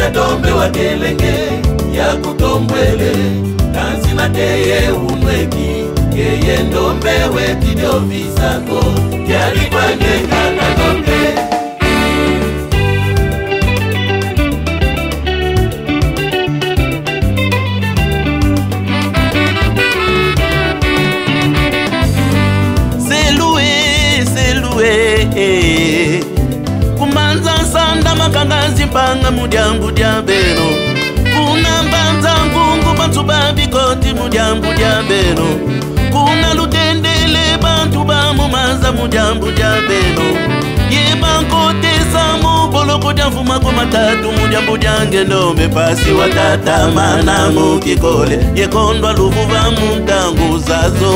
Ndombe wa kelenge ya kutombwele Kansina teye umweki Yeye ndombe weti dio visako Yali kwenye kaka ndombe Kumanza sanda makangazi mpanga mudiambu diabeno Kuna mbanza ngungu bantu babikoti mudiambu diabeno Kuna lutendele bantu bamumaza mudiambu diabeno Yebankote samu poloko diamfuma kumatatu mudiambu diange ndombe pasi watata mana mukikole Yekondwa luvuva muntangu zazo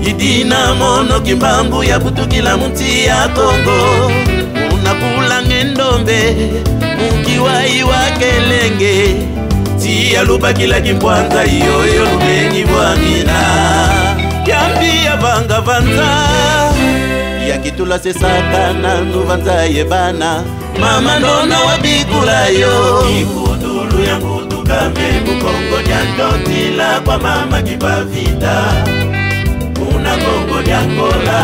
Idina mono kimbangu ya butukila mti ya Kongo Unakula ngendombe Mukiwai wa kelenge Tia lupa kila kimpwanza Iyoyo lumengi wangina Yambi ya vanga vanza Ya kitula sesaka na nuvanza yebana Mama ndona wabikula yo Ikudulu ya kutukame Mukongo nyandotila kwa mama kipavita Kuna Kongo nyangola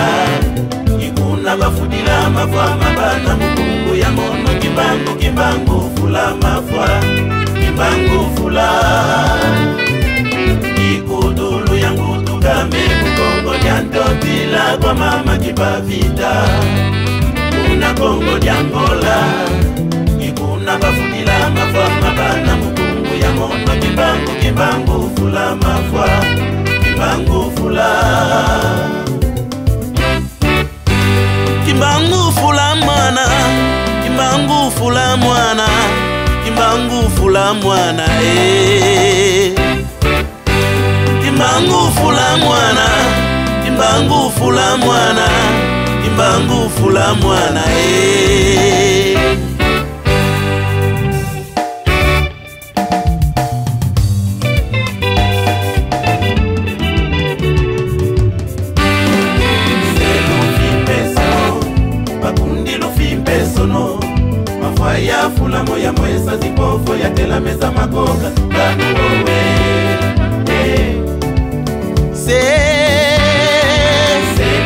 Ikuna bafudila mafwa mabana Mukungu ya mono kimbangu fula mafwa Kimbangu fula Ikudulu yangu tukame Mukongo nyandotila kwa mama kipavita Kuna Kongo nyangola Ikuna bafudila mafwa mabana Mukungu ya mono kimbangu fula mafwa Kimbangu fula Kimbangu fula mwana Kimbangu fula mwana Kimbangu fula mwana Kimbangu fula mwana Kimbangu fula mwana Kimbangu fula mwana Ya fula moya mwesa zipofo ya tela meza makoka Kanu owe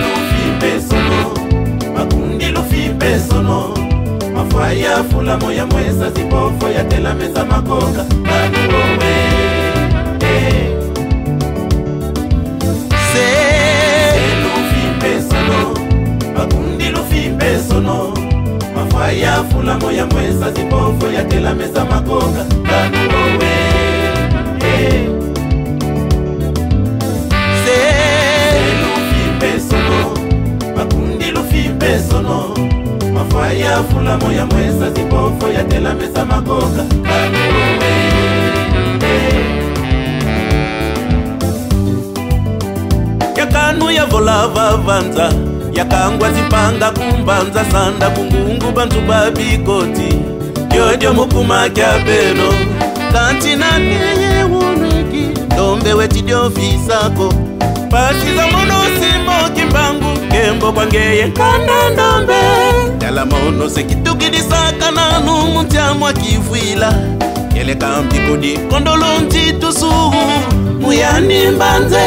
lufi pesono Makundi lufi pesono Mafwa ya fula moya mwesa zipofo ya tela meza makoka Kanu owe lufi pesono Makundi lufi pesono Ya fula moya mwesa zipofo ya tela meza makoka Kanu owe lufi pesono Makundi lufi pesono Mafwa ya fula moya mwesa zipofo ya tela meza makoka Kanu owe Ya kanu ya volava vanza Yakangwa zipanga kumbanza sanda kungungu bantu babikoti Yodio mukuma kya beno Kanti na neye wuneki Ndombe wetidio visako Pasi za mono simbo kimbangu Kembo kwa ngeye kanda ndombe Yala mono sekituki disaka na numu tiamwa kifwila Yele kampi kudi kondolo njitu suhu Muyani mbanze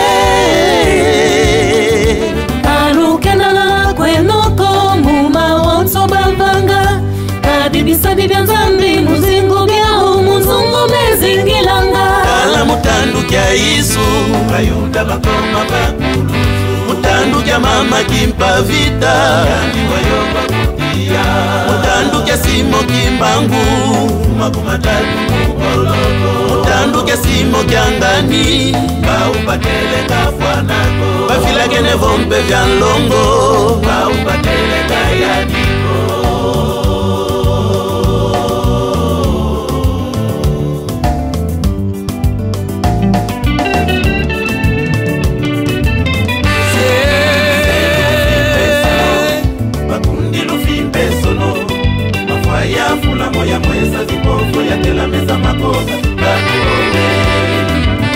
Arukenala kwenoko muma wonso bavanga Kabibisa bibyanzambi muzingu biao muzungu mezingilanga Kala mutandu kya isu Bayuda bakoma bakuluzu Mutandu kya mama kimpa vita Yani wayoba kutia Mutandu kya simo kimbangu Makumatatu kuboloko Mutandu kya simo kya ngani Baupatele kafwanako Bafila kene vompe vya nlongo Baupatele kayadiko Makundi lufi pesono Mafwa ya fula moya mwesa zipofo ya tela meza makoka Kanu owe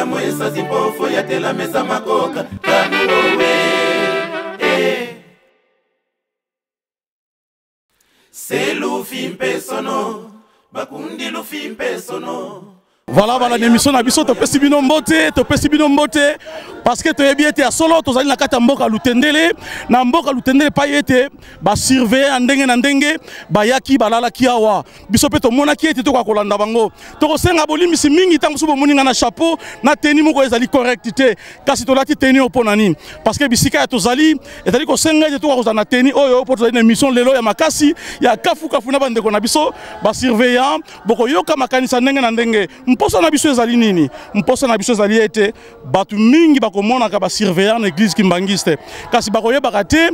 ya mwesa zipofo ya tela mesa makoka kanuwe c'est Luffy Mpesono bakundi Luffy Mpesono. Voilà, voilà l'émission na biso to pesi bino mbote parce que to yebiete ya solo to zali na kata mboka Lutendele na mboka Lutendele pa yete ba surveiller ndenge na ndenge ba yaki balala ki awa biso pe to mona ki ete to ka kolanda bango to ko senga bolimisi mingi tango subo moninga na chapeau na tenue moko ezali correctité kasi to lati tenue opona nini parce que bisika ya to zali ezali ko senga ete to ka kozana tenue oyo po to zali na émission lelo ya makasi ya kafu na bande ko na biso ba surveillant boko yoka makanisa ndenge na ndenge mposa na biso ezali nini mposa na biso ezali ete batu mingi bakomona ka ba surveillant na église kimbangiste kasi bakoyebaka te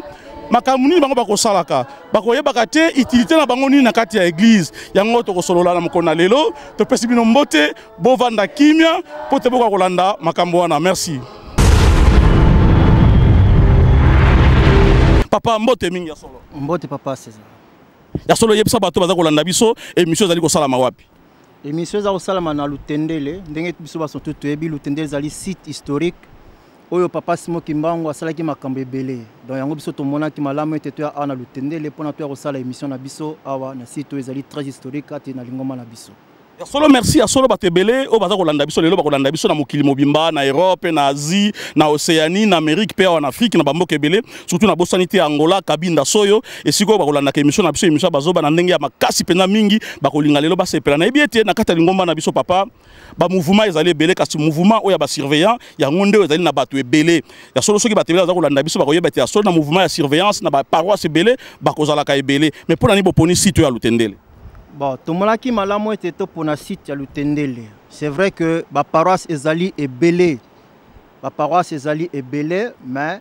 makambo nini bango bakosalaka bakoyebaka te utilité na bango nini na kati ya église yango tokosolola na mokona lelo topesi bino mbote bovanda kimia po te boka kolanda makambo wana. Merci papa mbote mingi ya solo mbote papa César ya solo yebisa bato baza kolanda biso émission ezali kosalama wapi émission za kosalama na Lutendele ndenge biso baso tout toyebi Lutendele ezali site historique oyo papa Simon Kimbangu asalaki makambo ebele donc yango biso tomonaki malamu ete to ya na Lutendele mpona to ya kosala émission na biso awa na site oyo ezali très historique ate na lingoma na biso. Ya solo merci ya solo batebele o baza kolanda biso lelo bakolanda biso na mokili mobimba na Europe na Asie na Océanie na Amérique pe en Afrique na bamboka ebele surtout na bosanité Angola Kabinda Soyo esiko bakolanda ka émission na biso émission bazoba na ndenge ya makasi pena mingi bakolinga lelo basepela na ebiete na kata lingomba na biso papa ba mouvement ezali ebele kasi mouvement oya ba surveillant ya ngonde ezali na bato ebele ya solo soki batebele baza kolanda biso bakoyeba te ya solo na mouvement ya surveillance na ba paroisse ebele bakozala ka ebele mais pour nani boponi site ya Lutendele. Bon, tout le monde qui m'a la moitié pour na site à Lutendele. C'est vrai que la paroisse Ezali est belée. La paroisse Ezali est belée, mais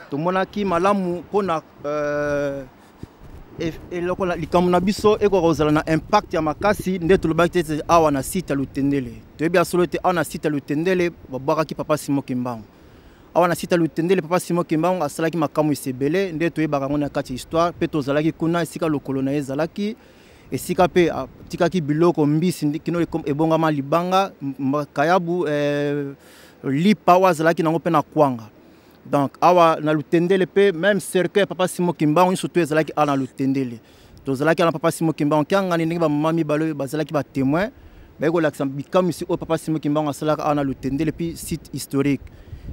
tout le monde qui m'a la pour na et le comme na biso et ko na impact ya makasi nde tout le monde était awa na site à Lutendele. Tu bien solo te awa na site à Lutendele ba baka ki papa Simon Kimbangu. Awa na site à Lutendele papa Simon Kimbangu asalaki makamu isebele nde to yeba ngona kati histoire pe to zalaki kuna esika lokolo na ezalaki esika pe tikaki biloko mbisi kino ebongama libanga kayabu lipa wazalaki nango pe na kwanga donc awa na Lutendele pe même cercueil papa Simon Kimbangu surtout ezalaki na Lutendele to zalaki na papa Simon Kimbangu kanga ni ba mami balo bazalaki ba témoin ba ko laksa bikamisi o papa Simon Kimbangu asalaka na Lutendele puis site historique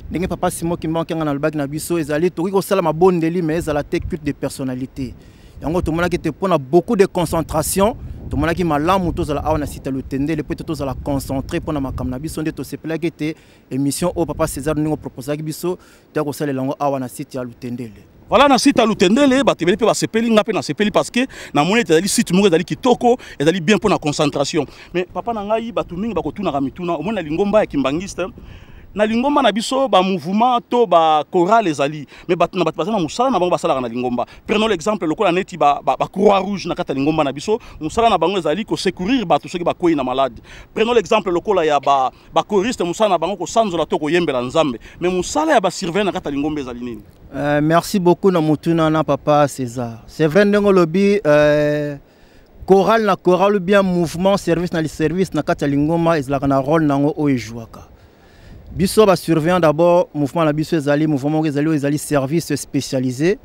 ndenge papa Simon Kimbangu kanga na lubaki na biso ezali to ko sala mabondeli mais ezala te culte de personnalité. Yango tout le monde qui te prend beaucoup de concentration, tout le monde qui m'a l'amour tous à la on a cité Lutendele peut tous à la concentrer pour na makamna biso nde to se plaque était émission au papa César nous proposer biso ta ko sala lango awa na cité ya Lutendele. Voilà na site à Lutendele batebele pe ba sepeli nga pe na sepeli parce que na moni ezali site moko ezali kitoko ezali bien pour na concentration mais papa na ngai batu mingi bakotuna ka mituna au mona lingomba ya kimbangiste na lingomba na biso ba mouvement to ba chorale ezali mais batu na batu bazana musala na bango basala na lingomba. Prenons l'exemple lokola neti ba croix rouge na kata lingomba na biso musala na bango ezali ko secourir batu soki ba koyi na malade. Prenons l'exemple lokola ya ba choriste musala na bango ko sanzola to ko yembela nzambe mais musala ya ba surveillant na kata lingomba ezali nini. Merci beaucoup na mutuna na papa César. C'est vrai ndenge lobby chorale na chorale bien mouvement service na service na kata lingomba ezala na rôle nango o ejouaka. Biso ba surveillant d'abord mouvement la biso ezali mouvement ezali service spécialisé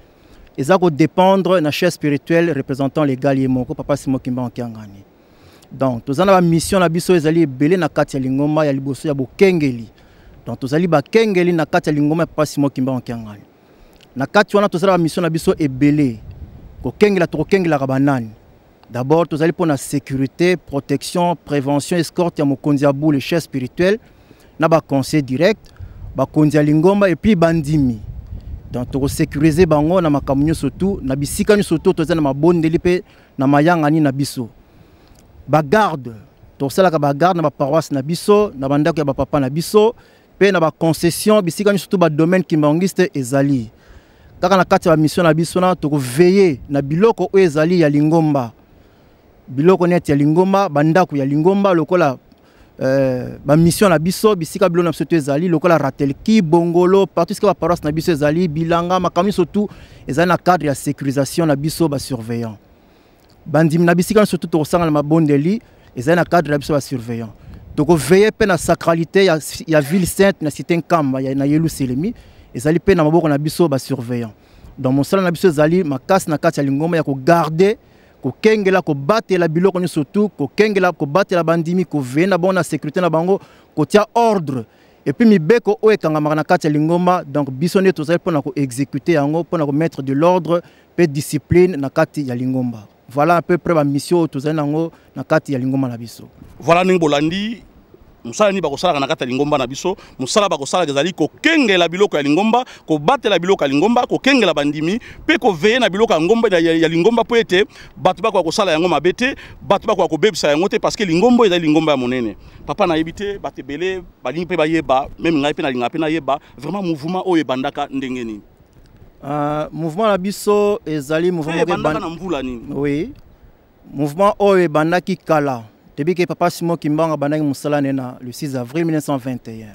eza ko dépendre na chef spirituel représentant les galiers moko papa Simon Kimbangu kiangani donc tozana ba mission na biso ezali belé na kati ya lingomba ya liboso ya bokengeli donc tozali ba kengeli na kati ya lingomba ya papa Simon Kimbangu kiangani na kati wana tozala ba mission na biso ebelé ko kengela to kengela ka banani d'abord tozali pour na sécurité protection prévention escorte ya mokonzi ya boule chef spirituel na ba conseil direct ba kondia lingomba et puis bandimi donc to sécuriser bango na makamunyo surtout na bisika nyo surtout to na mabondeli pe na mayanga ni na biso ba garde to sala ka ba garde na ba paroisse na biso na bandako ya ba papa na biso pe na ba concession bisika nyo surtout ba domaine kimbangiste ezali kaka na kati ba mission na biso na to veiller na biloko o ezali ya lingomba biloko net ya lingomba bandako ya lingomba lokola ba mission na biso bisika bilo na biso ezali lokola ratel ki bongolo partout ce que ba paroisse na biso ezali bilanga makami surtout ezali na cadre ya sécurisation na biso ba surveillant bandim na bisika surtout to sanga na mabondeli ezali na cadre na biso ba surveillant toko veiller pe na sacralité ya ville sainte na cité Nkamba ya na Yerusalemi ezali pe na maboko na biso ba surveillant donc mosala na biso ezali makasi na kati ya lingomba ya ko garder ko kengela ko batela biloko ni surtout ko kengela ko batela bandimi ko veiller na bona sécurité na bango ko tia ordre et puis mibeko o ekanga na kati ya lingomba donc biso ne tozali pona ko exécuter yango pona ko mettre de l'ordre pe discipline na kati ya lingomba. Voilà à peu près ma mission tozali nango na kati ya lingomba na biso. Voilà ningi bolandi musala ni bakosala na kati ya lingomba na biso musala bakosala ezali ko kengela biloko ya lingomba ko batela biloko ya lingomba ko kengela bandimi pe ko veiller na biloko ya ngomba ya lingomba po ete bato bako kosala yango mabete bato bako ko bebisa yango te parce que lingombo ezali lingomba ya monene papa na yebite batebele balingi pe bayeba même ngai pe na linga pe na yeba vraiment mouvement oyo bandaka ndengeni. Mouvement la biso ezali mouvement bandaka na mvula ni. Oui. Mouvement oyo bandaki kala. Depuis que Papa Simon Kimbanga bandaki musala nena le 6 avril 1921.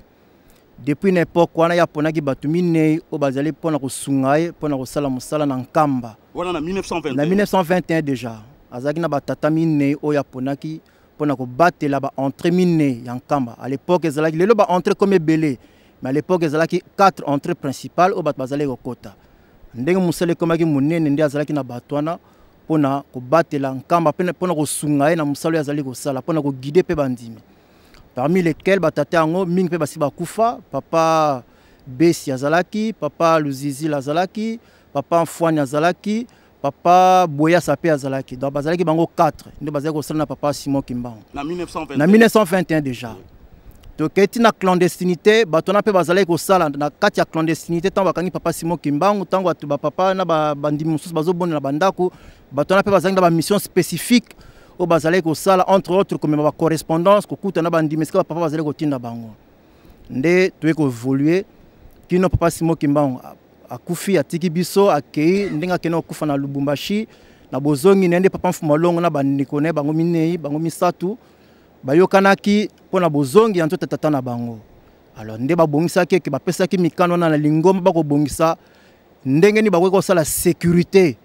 Depuis une époque wana ya ponaki batumine o bazali pona ko sungaye pona ko sala musala na Nkamba. Wana na 1921. Na 1921 déjà. Azaki na batata mine o ya ponaki pona ko batela ba entrée mine ya Nkamba. À l'époque ezalaki lelo ba entrée comme belé. Mais à l'époque ezalaki 4 entrées principales o bat bazali ko kota. Ndenge musala komaki munene ndi azalaki na batwana pona ko batela Nkamba pona ko sungaye na musala yazali ko sala pona ko guider pe bandimi parmi lesquels batata yango mingi pe basi bakufa papa Besi azalaki papa Luzizi lazalaki papa Mfwani azalaki papa Boya Sape azalaki donc bazalaki bango 4 ndio bazali ko sala na papa Simon Kimbanga na 1921 na 1921 déjà. Donc na clandestinité batona pe bazalaki ko sala na kati ya clandestinité tant bakangi papa Simon Kimbanga tant batu ba papa na bandimi mususu bazobona na bandako batona pe bazalaki na ba mission spécifique o bazalaki ko sala entre autres comme ba correspondance ko kuta na bandimi ska papa bazalaki ko tinda bango nde tuwe ko évoluer kino papa Simon Kimbanga akufi atiki biso akei ndenga keno kufa na Lubumbashi na bozongi nende papa Mfumalongo na bandiko ne bango minei bango misatu bayokanaki pona bozongi ya nzoto tata na bango alors nde babongisaki ke bapesaki mikano na lingomba bako bongisa ndenge ni bakoki kosala sécurité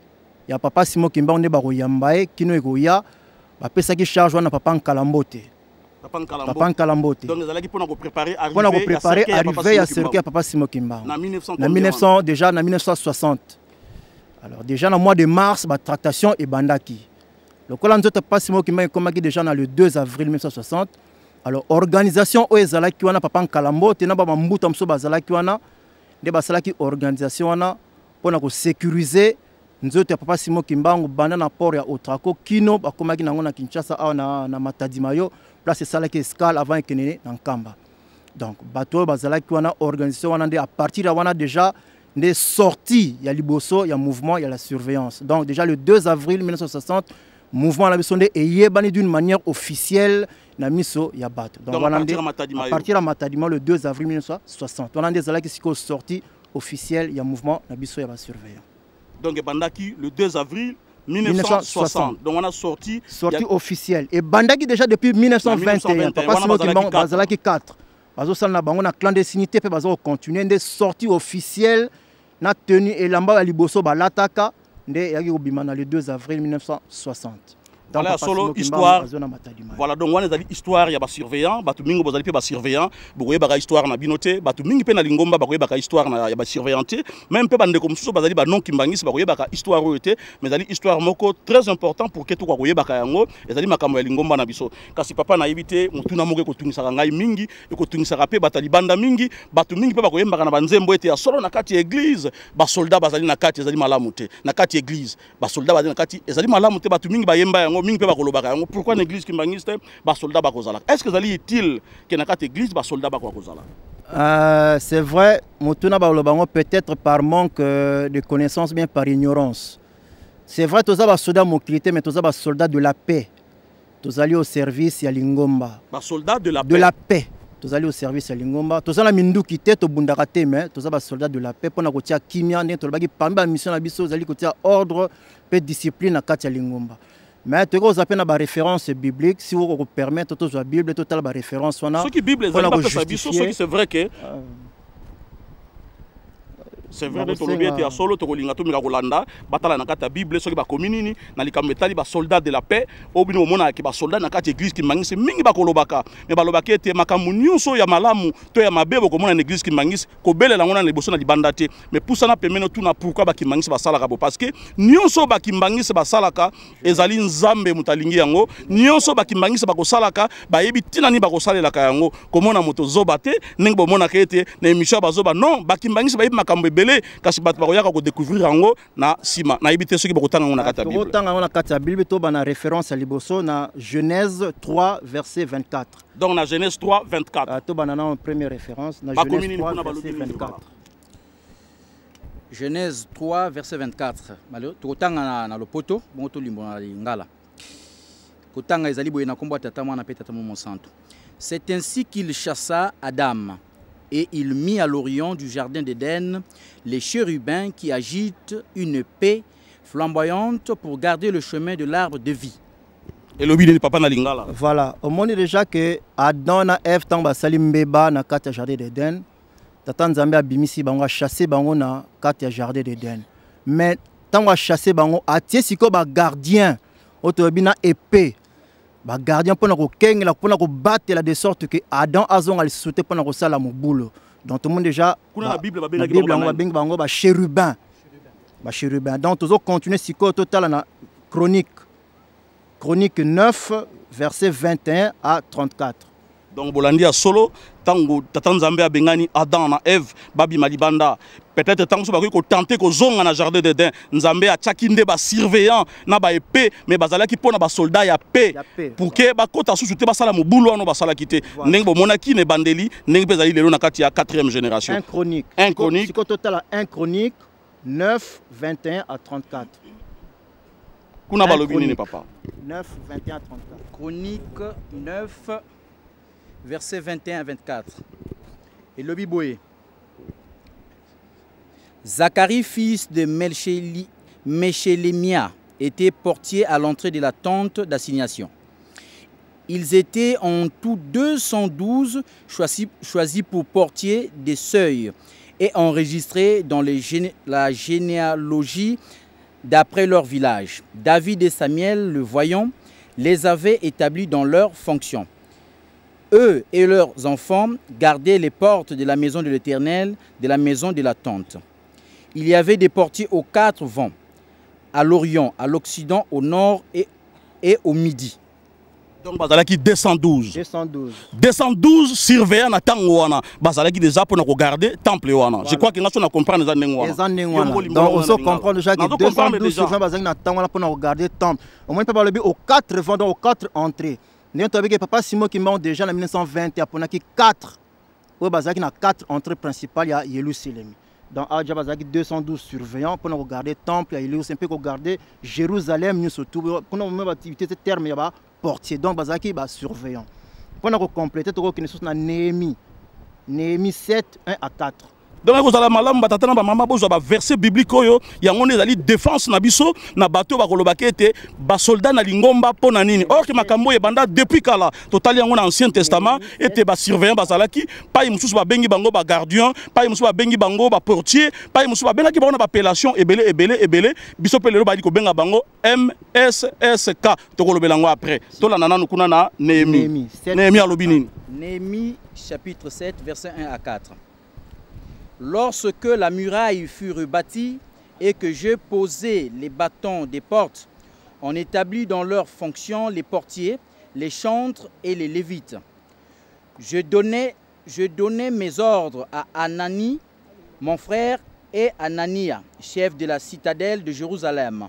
ya papa Simon Kimbanga nde bakoyamba kino ekoya bapesaki charge wana papa Nkalambote papa Nkalambote donc ezalaki pona ko préparer arrivée ya circuit ya papa Simon Kimbanga na 1900 déjà na 1960 alors déjà na mois de mars ba tractation et bandaki. Le Colanzo Papa Simon Kimbanga komaki déjà dans le 2 avril 1960. Alors organisation o ezalaki wana papa Nkalambote na ba mbuta mso bazalaki wana nde basalaki organisation wana pona ko sécuriser nzoto ya papa Simon Kimbanga banda na port ya Otrako kino bakomaki nango na Kinshasa awa na Matadimayo place salaki escale avant ekenene na Nkamba. Donc bato bazalaki wana organisation wana nde à partir de wana déjà nde sorti ya liboso ya mouvement ya la surveillance. Donc déjà le 2 avril 1960 mouvement la biso nde eyebani d'une manière officielle na miso ya bato. Donc à partir de Matadima le 2 avril 1960 on a des alaki siko sorti officielle ya mouvement na biso ya ba surveillant. Donc bandaki le 2 avril 1960. Donc on a sorti officielle et bandaki déjà depuis 1921 papa Simon Kimbanga bazalaki 4 bazo sala na bango na clandestinité pe bazo continuer nde sortie officielle na tenue elamba ya liboso balataka nde yaki kobima na le 2 avril 1960. Voilà solo histoire. Voilà donc on a histoire ya ba surveillant, batu mingi bozali pe ba surveillant, bokoye ba histoire na binote, batu mingi pe na lingomba bakoye ba histoire na ya ba surveillanté, même pe bande comme ça bazali ba non kimbangisi bakoye ba histoire oyote, mais zali histoire moko très important pour que tout koye ba yango, ezali makambo ya lingomba na biso. Kasi papa na yebite mutuna moko ko tungisa ngai mingi, ko tungisa pe batali banda mingi, batu mingi pe bakoye mbaka na banzembo ete ya solo na kati église, ba soldat bazali na kati ezali malamu te, na kati église, ba soldat bazali na kati ezali malamu te batu mingi ba yemba pourquoi l'église kimbangiste ba soldat ba kozala est-ce que zali utile que na kati église ba soldat ba kozala c'est vrai mutuna ba lobango peut-être par manque de connaissances bien par ignorance c'est vrai toza ba soldat mobilité mais toza ba soldat de la paix tozali au service ya lingomba ba soldat de la paix tozali au service ya lingomba tozala minduki te to bundaka te mais toza ba soldat de la paix pona kotia kimia ndenge tolobaki parmi ba mission na biso zali kotia ordre pe discipline na kati ya lingomba. Mais tu as appelé une référence biblique, si vous permettez, la Bible, total la référence. Ce qui Bible, c'est vrai que c'est vrai que tolobi ete ya solo tokolinga tomika kolanda batala na kati ya Bible soki bakomi nini na likambo etali ba soldat de la paix obino omona ke ba soldat na kati église Kimangisi mingi bakolobaka mais balobaki ete makambo nyonso ya malamu to ya mabe bokomona na église Kimangisi kobelela ngona na liboso na libanda te mais pusana pemeno tuna pourquoi ba Kimangisi basalaka bo parce que nyonso ba Kimangisi basalaka ezali nzambe mutalingi yango nyonso ba Kimangisi bakosalaka bayebi tina ni bakosalelaka yango komona moto zoba te ndenge bomona ke ete na émission bazoba non ba Kimangisi bayebi makambo belé kasi bato bakoyaka ko découvrir yango na sima na yibité soki bakotanga ngona kata Bible bakotanga ngona kata Bible to bana référence à liboso na Genèse 3 verset 24 donc na Genèse 3 24 to bana na première référence na Genèse 3 verset 24 Genèse 3 verset 24 tokotanga na lopoto bongo to limbo na lingala kotanga ezali boye na kombo tata mwana pe tata mon santo. C'est ainsi qu'il chassa Adam. Et il mit à l'orient du jardin d'Éden les chérubins qui agitent une paix flamboyante pour garder le chemin de l'arbre de vie. Et le bide papa na lingala. Voilà, au monde déjà que Adam et Ève tamba salim beba na kati jardin d'Éden. Tata Nzambe abimisi bango a chassé bango na kati jardin d'Éden. Mais tamba chassé bango atie siko ba gardien otobina épée. Ba gardien pona ko kengela pona ko batela de sorte que Adam azon al sauter pona ko sala mo boulot. Donc tout le monde déjà kuna la Bible ba bengi bango ba chérubin. Ba chérubin. Donc toujours continuer siko total na Chronique 9 verset 21 à 34. Donc bolandi a solo tango tata Nzambe abengani Adam na Ève babi malibanda peut-être tango so bakoki ko tenter ko zonga na jardin d'Éden Nzambe a tchakinde ba surveillant na ba épée mais bazalaki pona ba soldat ya paix pour que ba kota susu te basala mobulo ano basala kité ndenge bomonaki ne bandeli ndenge bezali lelo na kati ya 4e génération. Un chronique siko total 1 Chronique 9 21 à 34. Kuna balobi nini papa 9 21 à 34. Chronique 9 verset 21 à 24. Et le Biboé. Zacharie, fils de Méchélémia, était portier à l'entrée de la tente d'assignation. Ils étaient en tout 212 choisis pour portier des seuils et enregistrés dans la généalogie d'après leur village. David et Samuel, le voyant, les avaient établis dans leurs fonctions. Eux et leurs enfants gardaient les portes de la maison de l'Éternel, de la maison de la tente. Il y avait des portiers aux 4 vents, à l'Orient, à l'Occident, au Nord et au Midi. Donc bazalaki 212. 212 surveillants na tango wana bazalaki déjà pour nous garder temple wana. Je crois que nous on comprend les années wana. Donc on se comprend déjà que 212 surveillants bazalaki na tango wana pour nous garder temple. Au moins pas le aux 4 vents donc aux 4 entrées. Nous avons vu papa Simon qui m'a déjà en 1920 il y a 4 au bazalaki na 4 entrées principales à Jérusalem. Dans Adja bazalaki 212 surveillants pour nous garder temple à Jérusalem pour garder Jérusalem nous surtout pour nous même activité ce terme ya portier donc bazaki ba surveillant pour nous compléter to ko na Néhémie 7 1 à 4. Donc vous allez malamu batata na ba mama bozo ba verset biblique oyo yango ezali défense na biso na bato ba kolobaki ete ba soldat na lingomba pona nini or que makambo e banda depuis kala total yango na ancien testament ete ba surveillant bazalaki pa mususu ba bengi bango ba gardien pa mususu ba bengi bango ba portier pa mususu ba bengaki bango na ba appellation ebele biso pelelo ba di ko benga bango MSSK to kolobela ngo après to la nana kuna na Néhémie alobi nini Néhémie chapitre 7 verset 1 à 4. Lorsque la muraille fut rebâtie et que je posai les bâtons des portes, on établit dans leurs fonctions les portiers, les chantres et les lévites. Je donnais mes ordres à Anani, mon frère, et Anania, chef de la citadelle de Jérusalem,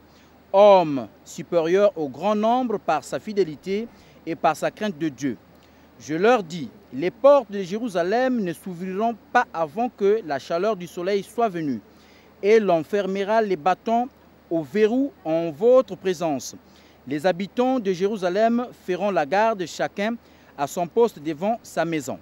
homme supérieur au grand nombre par sa fidélité et par sa crainte de Dieu. Je leur dis, les portes de Jérusalem ne s'ouvriront pas avant que la chaleur du soleil soit venue, et l'on fermera les bâtons au verrou en votre présence. Les habitants de Jérusalem feront la garde, chacun à son poste devant sa maison.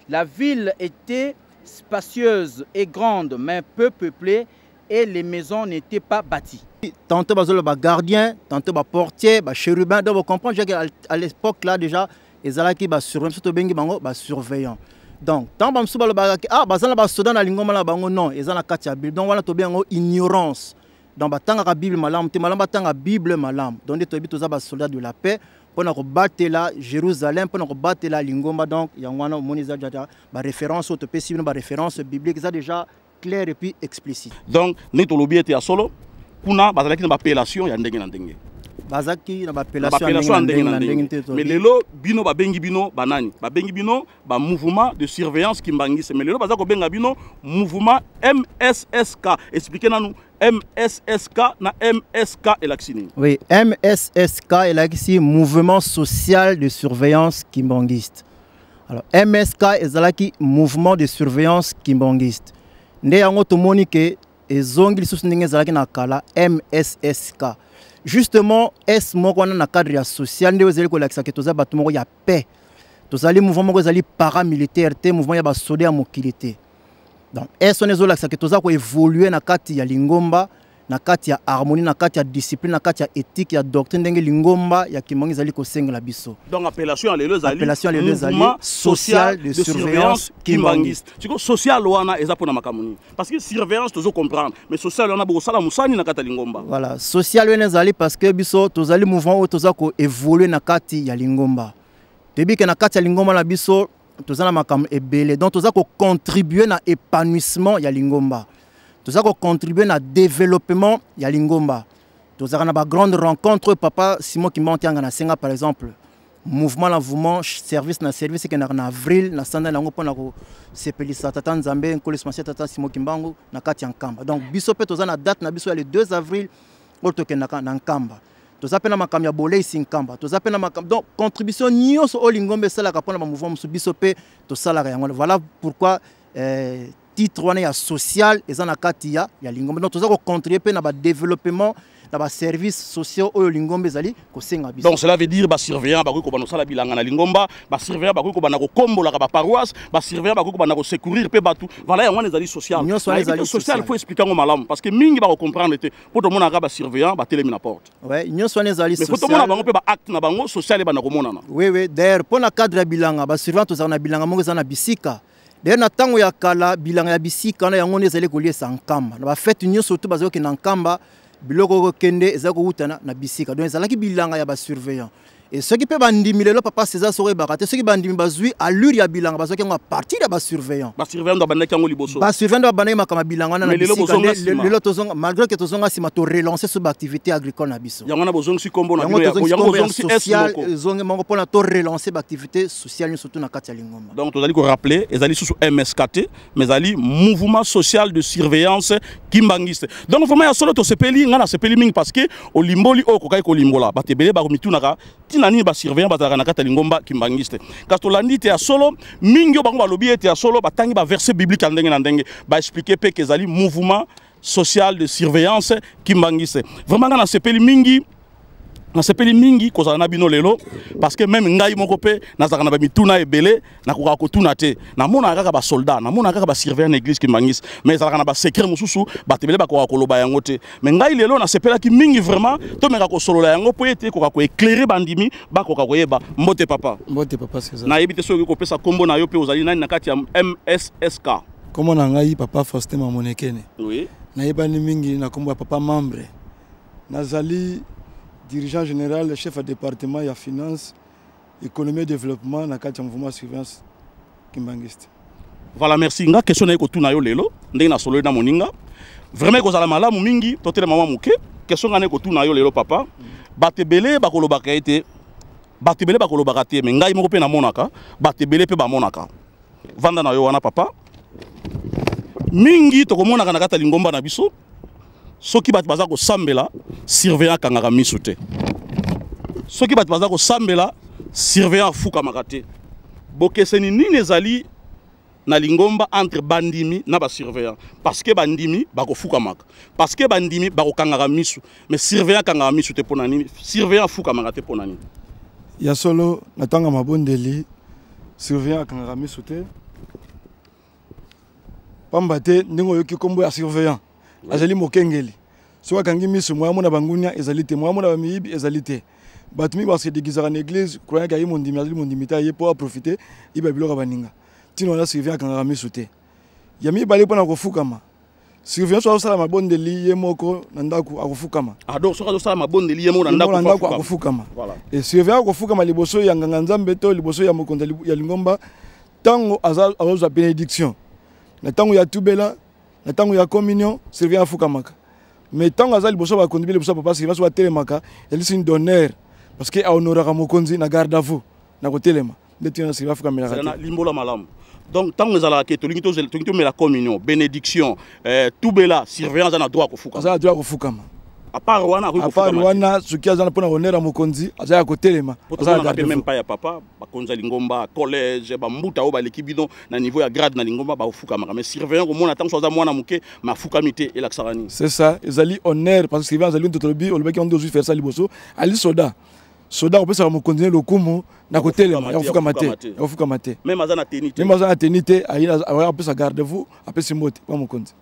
La ville était spacieuse et grande, mais peu peuplée, et les maisons n'étaient pas bâties. Tantôt les gardiens, tantôt les portiers, les chérubins. Donc vous comprenez qu'à l'époque là déjà, ils allaient surveillant, surtout bengi bango, surveillant. Donc, tant que nous avons des soldats dans Lingoma, non, ils ont la carte de la Bible. Donc, voilà, il y a une ignorance. Donc, la Bible malam, la Bible malam. Donc, il y a des soldats de la paix pour battre la Jérusalem, pour battre la Lingoma. Donc, il y a une référence, une référence biblique, c'est déjà clair et puis explicite. Donc, nous avons été à solo, pour nous, nous avons une appellation, il y a une bazaki na appellation mais lelo bino ba bengi bino banani ba bengi bino ba mouvement de surveillance kimbangise mais lelo bazako benga bino mouvement MSSK expliquez nous MSSK na MSK elaxini. Oui, MSSK elaxi mouvement social de surveillance kimbangiste. Alors MSK ezalaki mouvement de surveillance kimbangiste. Nde yango tomoni ke ezongi lisusu ndenge ezalaki na kala MSSK. Justement, est-ce que dans le cadre social, nous avons dit ya paix. Nous avons mouvement paramilitaire, mouvement ya soldats mobilité. Donc, est-ce que nous avons évolué dans le cadre de Lingomba, dans le cadre de harmonie, dans le cadre de discipline, dans le cadre d'éthique, de doctrine de Lingomba, il y a qui manque zali ko senga biso. Donc appellation à mouvement social de surveillance kimbangiste. Tu social wana eza pona makamuni. Parce que surveillance tu dois comprendre, mais social wana boko sala musani na kata Lingomba. Voilà, social wana zali parce que biso tozali mouvement toza ko évoluer na kati ya Lingomba. Debi que na kati ya Lingomba na biso tozana makam ebele. Donc toza ko contribuer na épanouissement ya Lingomba. Tout ça contribue à développement de Lingomba. Tout ça a grande rencontre papa Simon qui monte en Senga par exemple. Mouvement service na service qui en avril na sanda lango pona ko sepelisa tata Nzambe nkolismasia tata Simon Kimbangu na kati en Kamba. Donc biso pe toza na date na biso le 2 avril otoke na Kamba. Toza pe na makam ya bolé ici en Kamba. Toza pe na makam donc contribution nyonso o Lingombe sala ka pona mouvement biso pe to sala yango. Voilà pourquoi titre social et na kati ya Lingombe. Donc, nous avons contribué à développement dans les services sociaux au Lingombe zali ko senga biso. Donc cela veut dire ba surveillant ba ko banosala bilanga na Lingomba, ba surveillant ba ko banako kombola ba paroisse, ba surveillant ba ko banako secourir pe batu. Voilà ya ngone zali social. Social faut expliquer ngo malamu parce que mingi ba ko comprendre te pour tout monde ba surveillant ba telemi na porte. Ouais, union soane zali social. Mais faut tout monde bango pe ba acte na bango social e banako monana. Oui, d'ailleurs pour na cadre bilanga ba surveillant to na bilanga mo za na bisika. D'ailleurs, na tango ya kala bilanga ya bisika na yango nezali koliesa nkamba. Na ba fête union surtout bazo ke na nkamba biloko ko kende ezako utana na bisika. Donc ezalaki bilanga ya ba surveillant. Et ceux qui peuvent bandimi lelo papa César Sore bakate ceux qui bandimi bazui allure ya bilanga bazo ke nga partie de ba surveillant. Ba surveillant do bandaki yango liboso. Ba surveillant do bandaki makama bilanga na bisika. Lelo tozonga malgré que tozonga sima to relancer sur activité agricole na biso. Yango na bozonga si kombo na yango bozonga si social zonga mango pona to relancer activité sociale surtout na kati ya Lingomba. Donc tozali ko rappeler ezali sous MSKT mais ezali mouvement social de surveillance kimbangiste. Donc vraiment ya solo to sepeli ngana sepeli mingi parce que o limboli o kokai ko limbola batebele ba komitunaka nani ba surveillant bataka na kata Lingomba kimbangiste kasi tolandi te ya solo mingi bango balobi ete ya solo batangi ba verset biblique ndenge na ndenge ba expliquer pe que ezali mouvement social de surveillance kimbangiste vraiment na sepeli mingi na sepeli mingi kozala na bino lelo parce que même ngai moko pe nazaka na ba mituna ebele na koka kotuna te na mona kaka ba soldat na mona kaka ba surveillant église kimbangiste mais ezalaka na ba secret mosusu batebele ba koka koloba yango te mais ngai lelo na sepelaki mingi vraiment to meka ko solola yango po ete koka ko éclairer bandimi ba koka koyeba mbote papa c'est ça na yebite soki ko pesa kombo na yo pe ozali nani na kati ya MSSK comment na ngai papa Faustin Mamonekene oui na yebani mingi na kombo papa membre nazali dirigeant général, chef de département, il y a finance, économie et développement, dans le mouvement surveillance kimbangiste. Voilà, merci. Nga question na ko tuna yo lelo, ndenge na solo na moninga. Vraiment ko zala malamu mingi, totele mama muke. Question ngane ko tuna yo lelo papa. Batebele bakolobaka ete. Batebele bakolobaka te, mais ngai moko pe na monaka, batebele pe ba monaka. Vanda na yo wana papa. Mingi to ko monaka na kata Lingomba na biso. Soki bat baza ko sambela surveillant kangaka misu te soki bat baza ko sambela surveillant fuka makate bokeseni nini ezali na Lingomba entre bandimi na ba surveillant parce que bandimi bako fuka maka parce que bandimi bako kangaka misu mais surveillant kangaka misu te pona nini surveillant fuka makate pona nini ya solo natanga mabondeli surveillant kangaka misu te pambate ndingo yoki kombo ya surveillant azali mokengeli so akangi misu mwa mona bangunya ezalite mwa mona bamiyibi ezalite batumi parce que déguisera en église croyant qu'il y a mon dimi azali mon dimita ye pour profiter iba biloko baninga tino na surveillant akangaka miso te ya mibale mpona kofukama surveillant so azosala mabondeli ye moko na ndako akofukama donc soki azosala mabondeli ye moko na ndako akofukama et surveillant akofukama liboso ya nganga nzambe to liboso ya mokonzi ya lingomba ntango azozwa bénédiction na ntango ya tubela na ntango ya communion surveillant afukamaka mais ntango aza liboso bakonzi mpe liboso ya papa surveillant so atelemaka elisi une d'honneur parce que ahonoraka mokonzi na garde à vous na kotelema nde tina surveillant afukamelaka te limbola malamu. Donc, tant que nous allons faire la communion, bénédiction, tout bela, surveillance à droit au Fukama. À part Rwanda, ce qui a pour honneur à Mokonzi, à côté les mains. On n'appelle même pas papa, Bakonza Lingomba, collège, Bambuta, l'équipe bidon, na niveau à grade na Lingomba, au Fukama. Mais surveillant au monde, attend soit à moi, Namouké, ma Fukamité et l'Axarani. C'est ça, ils allaient honneur, parce que surveillant, ils allaient tout le bi, on ont dû faire ça, Liboso, Ali Soda. Soda on peut savoir continuer le kumu na côté les Fukamate. Même Azana Tenité. Même Azana Tenité, on peut se garder vous, après c'est mot, pas mon compte.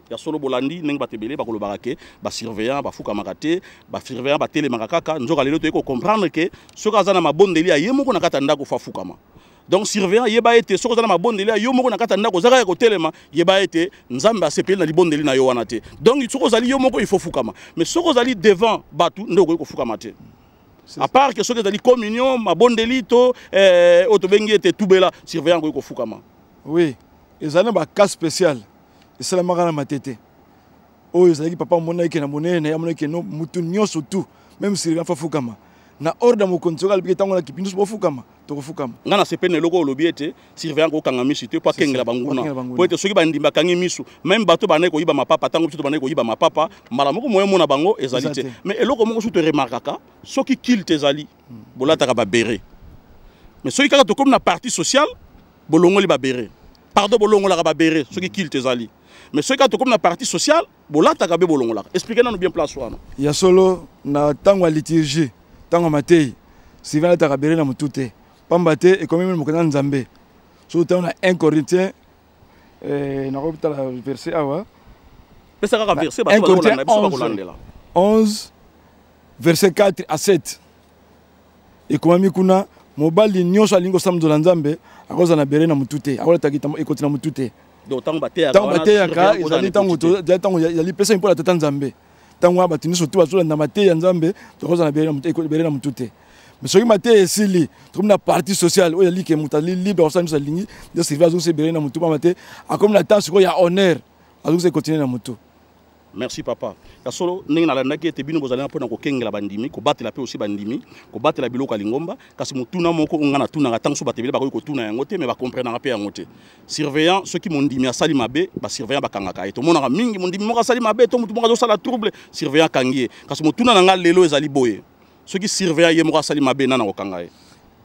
Ya solo bolandi neng batebele ba kolo barake ba surveillant ba fuka makate ba surveillant ba tele makaka nzoka lelo to ko comprendre que soka azana mabondeli aye moko na kata ndako fa fukama. Donc surveillant yeba ete soka azana mabondeli aye moko na kata ndako zaka ko telema yeba ete nzambe asepeli na libondeli na yo wana te. Donc soka zali yo moko il faut fukama. Mais soka zali devant batu ndoko ko fukama te. À part que soka zali communion mabondeli to otobengi ete tubela surveillant ko fukama. Oui, ezana ba cas spécial. Et c'est la marana matete. Oh, ils papa mona qui na monnaie na yamona qui no mutu nyoso tout même si il fa fukama. Na ordre mo contrôle bi tango na kipindu bo fukama, to fukama. Ngana sepene loko lobiete, surveillant ko kanga misu te pa kengela banguna. Po ete soki bandimba kangi misu, même bato banai ko yiba mapapa tango biso banai ko yiba mapapa, mala moko moyo mona bango ezalite. Mais eloko moko su te remarkaka, soki kill tezali, bolata ka ba béré. Mais soki kaka to comme na partie sociale, bolongo li ba béré. Pardon bolongo la ba béré, soki kill tezali. Mais ce qui est comme la partie sociale, expliquez-nous bien place. Il y a solo na tango liturgie, tango matei, si vient à na mutute, pambate et comme même mokana nzambe. So on a 1 Corinthiens na repita la verset awa. Mais ça va verser 1 Corinthiens 11 verset 4 à 7. Et comme mikuna mobali nyonso alingo samdo nzambe, akoza na bere na mutute, akola takita e continue mutute. Donc tant bateya ezali tango yali pesa mpo la tata nzambe tango abatini surtout bazola na mateya nzambe tokoza na bere na mutute mais soki mateya esili comme na partie sociale oyo yali ke mutali libre osani sa lingi de servir azo se bere na mutu pa mate akomi na temps ko ya honneur azo se continuer na mutu. Merci papa. Ya solo ndenge na landa ke te bino bozalana pona ko kengela bandimi ko batela pe aussi bandimi ko batela biloko lingomba kasi mutuna moko ngana tuna nga tanso batebele ba ko tuna yango te mais ba comprendre nga pe yango te. Surveillant ceux qui mondimi asali mabe ba surveillant ba kangaka eto mona mingi mondimi moko asali mabe to mutu moko zo sala trouble surveillant kangié kasi mutuna nga lelo ezali boye. Ceux qui surveillant ye moko asali mabe nana ko kangaye.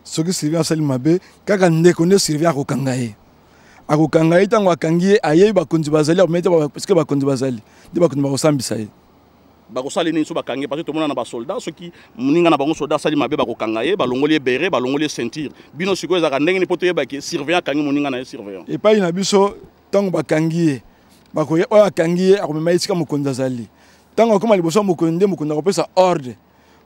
Ceux qui surveillant asali mabe kaka ndeko ne surveillant ko kangaye. Akokanga itango akangie ayeyi bakonzi bazali amete parce que bakonzi bazali de bakonzi bakosambisa ye bakosali nini so bakangie parce que tomona na ba soldat ceux qui muninga na bango soldat sali mabe bakokanga ye balongoli beret balongoli ceinture bino siko ezaka ndenge ni poto yeba ke surveillant kangi muninga na surveillant et pas ina biso tango bakangie bakoye oya kangie akomema isika mokonzi azali tango akoma liboso mokonzi mokonzi akopesa ordre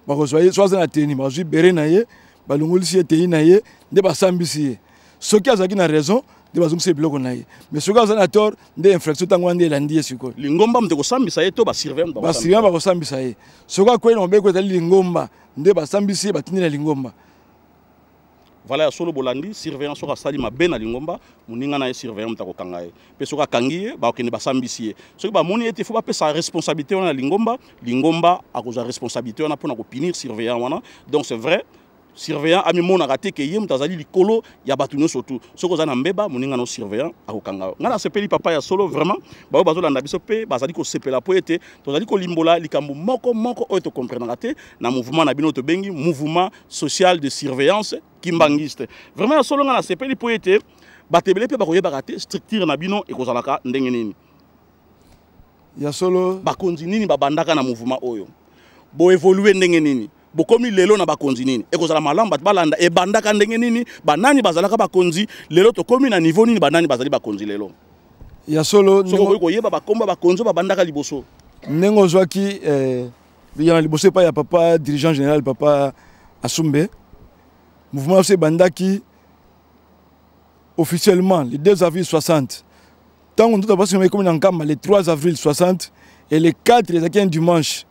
bakozwa ye soaza na teni bazwi beret na ye balongoli si teni na ye nde basambisi ye soki azaki na raison de bazung se bloco na ye mais soki azana tort nde infraction tango nde elandi ye sikoyo lingomba mte kosambisa ye to basurveillant bakosambisa ye soki akweli mobeko ezali lingomba nde basambisi ye batindi na lingomba. Voilà ya solo bolandi surveillant soki asali mabe na lingomba moninga na ye surveillant mta kokanga ye mpe soki akangi ye bakokende basambisi ye soki bamoni ete fo bapesa responsabilité wana na lingomba akozwa responsabilité wana mpona kopinir surveillant wana. Donc c'est vrai surveillant ami mona raté que yem tazali likolo ya batu nyonso tout soko za na mbeba moninga no surveillant akokanga ngana sepeli papa ya solo vraiment ba bazolanda biso pe bazali ko sepela po ete tozali ko limbola likambo moko oyo to comprendre te na mouvement na bino to bengi mouvement social de surveillance kimbangiste vraiment ya solo ngana sepeli po ete batebele pe bakoyeba raté structure na bino ekozalaka ndenge nini ya solo bakonzi nini babandaka na mouvement oyo bo évoluer ndenge nini bokomi lelo na bakonzi nini ekozala malamu bat balanda e bandaka ndenge nini banani bazalaka bakonzi lelo to komi na niveau nini banani bazali bakonzi lelo ya solo soko ko yeba bakomba bakonzo babandaka liboso nengo zwaki ya liboso pa ya papa dirigeant général papa Asumbe mouvement se bandaki officiellement le 2 avril 60. Tant qu'on a passé comme le 3 avril 60 et le 4 les un dimanche.